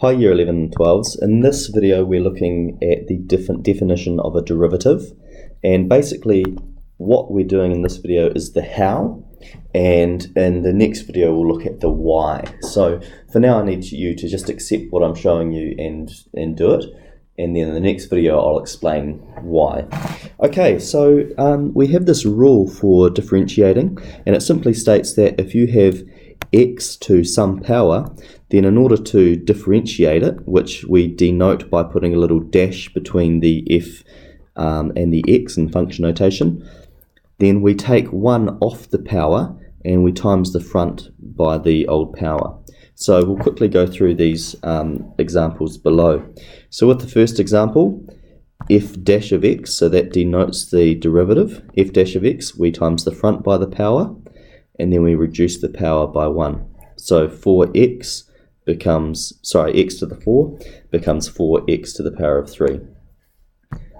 Hi Year 11 and 12s. In this video we're looking at the different definition of a derivative, and basically what we're doing in this video is the how, and in the next video we'll look at the why. So for now I need you to just accept what I'm showing you and do it, and then in the next video I'll explain why. Okay, so we have this rule for differentiating, and it simply states that if you have x to some power, then in order to differentiate it, which we denote by putting a little dash between the f and the x in function notation, then we take 1 off the power and we times the front by the old power. So we'll quickly go through these examples below. So with the first example, f dash of x, so that denotes the derivative, f dash of x, we times the front by the power, and then we reduce the power by 1. So 4x becomes, x to the 4 becomes 4x to the power of 3.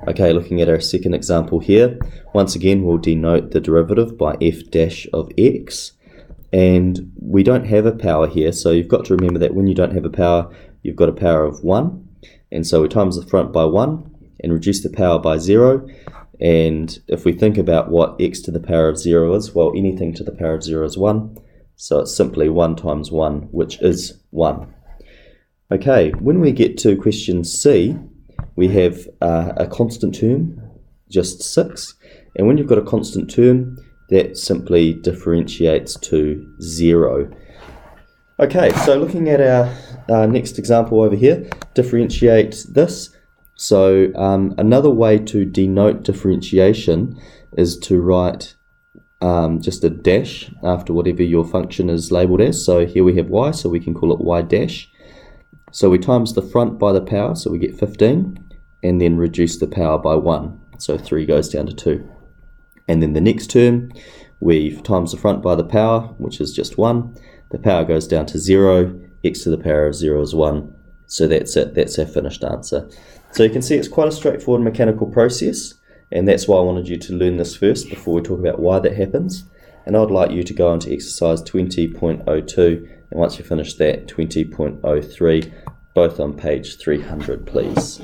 Okay, looking at our second example here, once again we'll denote the derivative by f dash of x, and we don't have a power here, so you've got to remember that when you don't have a power, you've got a power of 1, and so we times the front by 1 and reduce the power by 0. And if we think about what x to the power of 0 is, well, anything to the power of 0 is 1, so it's simply 1 times 1, which is 1. Okay, when we get to question C, we have a constant term, just 6, and when you've got a constant term, that simply differentiates to 0. Okay, so looking at our next example over here, differentiate this. So another way to denote differentiation is to write just a dash after whatever your function is labelled as. So here we have y, so we can call it y dash. So we times the front by the power, so we get 15, and then reduce the power by 1. So 3 goes down to 2. And then the next term, we times the front by the power, which is just 1. The power goes down to 0, x to the power of 0 is 1. So that's it, that's our finished answer. So you can see it's quite a straightforward mechanical process, and that's why I wanted you to learn this first before we talk about why that happens. And I'd like you to go on to exercise 20.02, and once you finish that, 20.03, both on page 300, please.